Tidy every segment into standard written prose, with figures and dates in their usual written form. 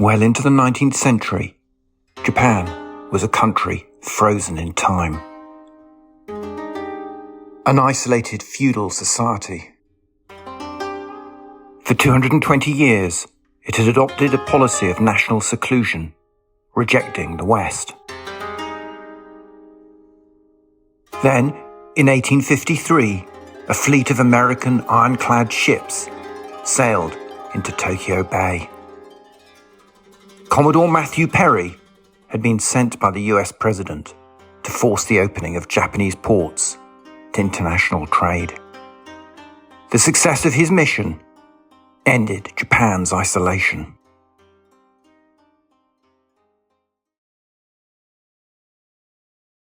Well into the 19th century, Japan was a country frozen in time. An isolated feudal society. For 220 years, it had adopted a policy of national seclusion, rejecting the West. Then, in 1853, a fleet of American ironclad ships sailed into Tokyo Bay. Commodore Matthew Perry had been sent by the US president to force the opening of Japanese ports to international trade. The success of his mission ended Japan's isolation.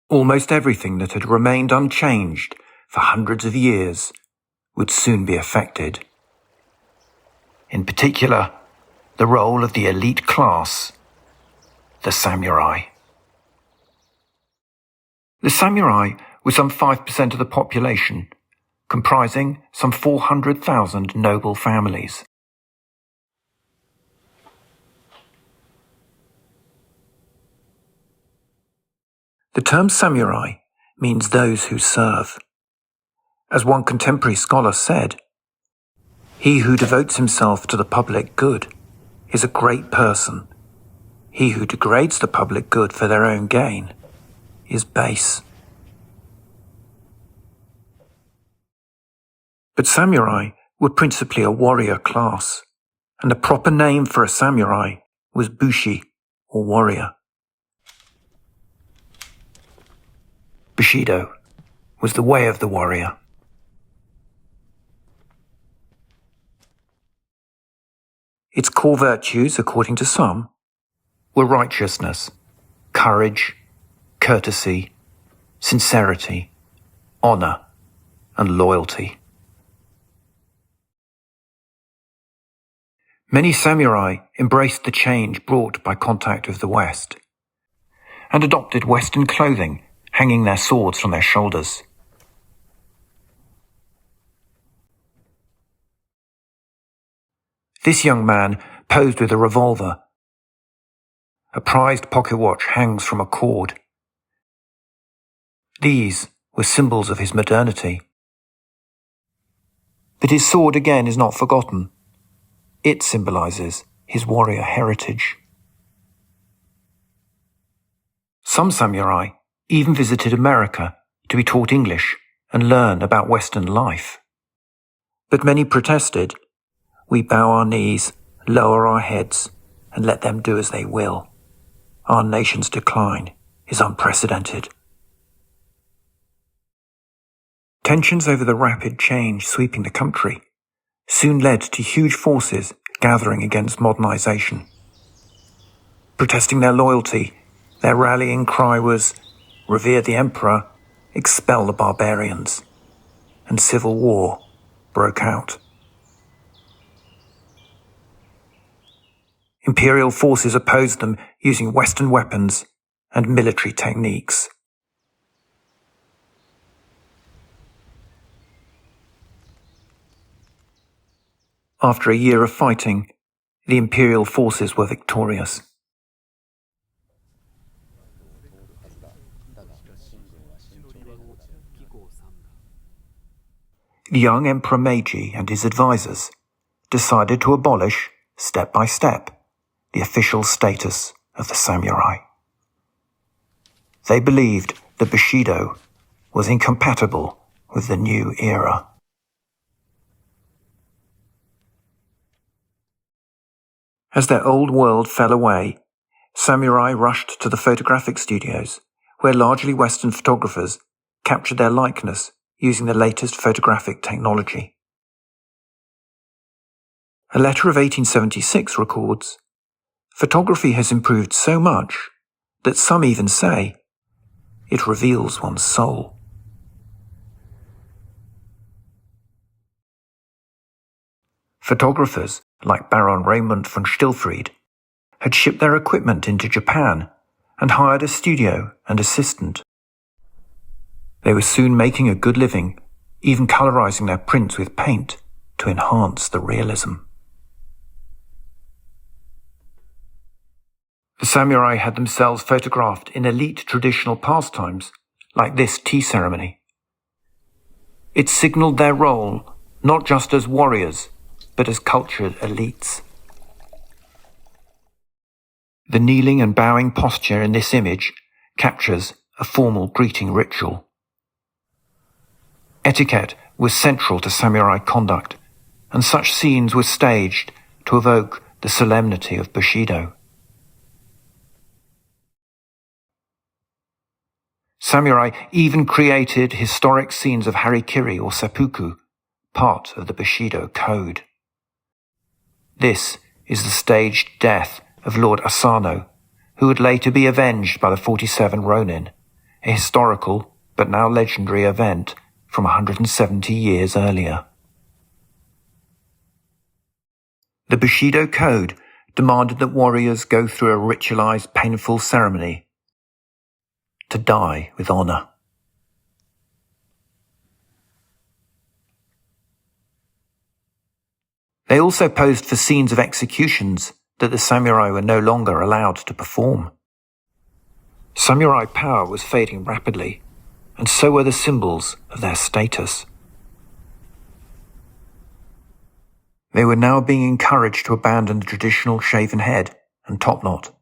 Almost everything that had remained unchanged for hundreds of years would soon be affected. In particular, the role of the elite class, the samurai. The samurai were some 5% of the population, comprising some 400,000 noble families. The term samurai means those who serve. As one contemporary scholar said, "He who devotes himself to the public good is a great person. He who degrades the public good for their own gain is base." But samurai were principally a warrior class, and the proper name for a samurai was bushi, or warrior. Bushido was the way of the warrior. Its core virtues, according to some, were righteousness, courage, courtesy, sincerity, honor, and loyalty. Many samurai embraced the change brought by contact with the West and adopted Western clothing, hanging their swords from their shoulders. This young man posed with a revolver. A prized pocket watch hangs from a cord. These were symbols of his modernity. But his sword again is not forgotten. It symbolizes his warrior heritage. Some samurai even visited America to be taught English and learn about Western life. But many protested, "We bow our knees, lower our heads, and let them do as they will. Our nation's decline is unprecedented." Tensions over the rapid change sweeping the country soon led to huge forces gathering against modernization. Protesting their loyalty, their rallying cry was, "Revere the emperor, expel the barbarians," and civil war broke out. Imperial forces opposed them using Western weapons and military techniques. After a year of fighting, the imperial forces were victorious. The young Emperor Meiji and his advisors decided to abolish, step by step, the official status of the samurai. They believed that Bushido was incompatible with the new era. As their old world fell away, samurai rushed to the photographic studios, where largely Western photographers captured their likeness using the latest photographic technology. A letter of 1876 records, "Photography has improved so much that some even say it reveals one's soul." Photographers like Baron Raymond von Stillfried had shipped their equipment into Japan and hired a studio and assistant. They were soon making a good living, even colorizing their prints with paint to enhance the realism. The samurai had themselves photographed in elite traditional pastimes, like this tea ceremony. It signaled their role not just as warriors, but as cultured elites. The kneeling and bowing posture in this image captures a formal greeting ritual. Etiquette was central to samurai conduct, and such scenes were staged to evoke the solemnity of Bushido. Samurai even created historic scenes of harikiri or seppuku, part of the Bushido code. This is the staged death of Lord Asano, who would later be avenged by the 47 Ronin, a historical but now legendary event from 170 years earlier. The Bushido code demanded that warriors go through a ritualized, painful ceremony to die with honor. They also posed for scenes of executions that the samurai were no longer allowed to perform. Samurai power was fading rapidly, and so were the symbols of their status. They were now being encouraged to abandon the traditional shaven head and top knot.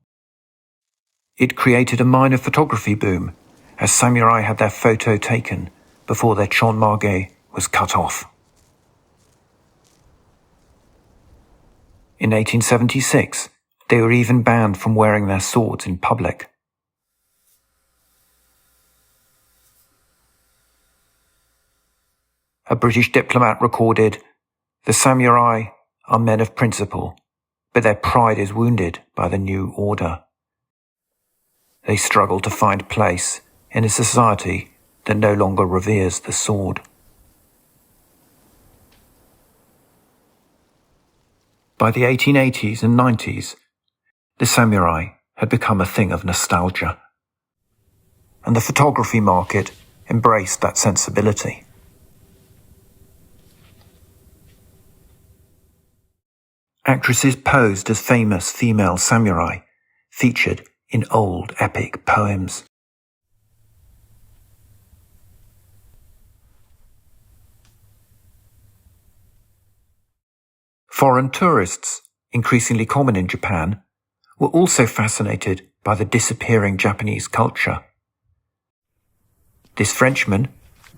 It created a minor photography boom, as samurai had their photo taken before their chonmage was cut off. In 1876, they were even banned from wearing their swords in public. A British diplomat recorded, "The samurai are men of principle, but their pride is wounded by the new order. They struggle to find place in a society that no longer reveres the sword." By the 1880s and 90s, the samurai had become a thing of nostalgia, and the photography market embraced that sensibility. Actresses posed as famous female samurai, featured in old epic poems. Foreign tourists, increasingly common in Japan, were also fascinated by the disappearing Japanese culture. This Frenchman,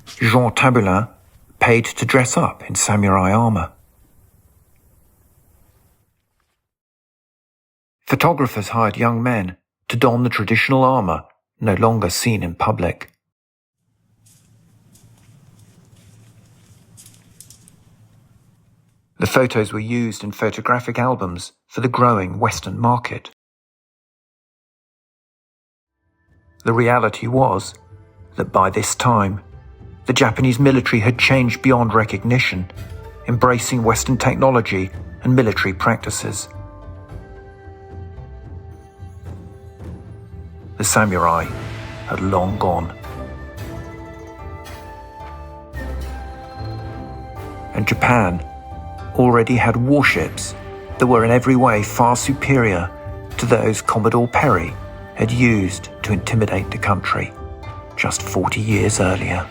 Jean Tabulin, paid to dress up in samurai armor. Photographers hired young men to don the traditional armor no longer seen in public. The photos were used in photographic albums for the growing Western market. The reality was that by this time, the Japanese military had changed beyond recognition, embracing Western technology and military practices. The samurai had long gone. And Japan already had warships that were in every way far superior to those Commodore Perry had used to intimidate the country just 40 years earlier.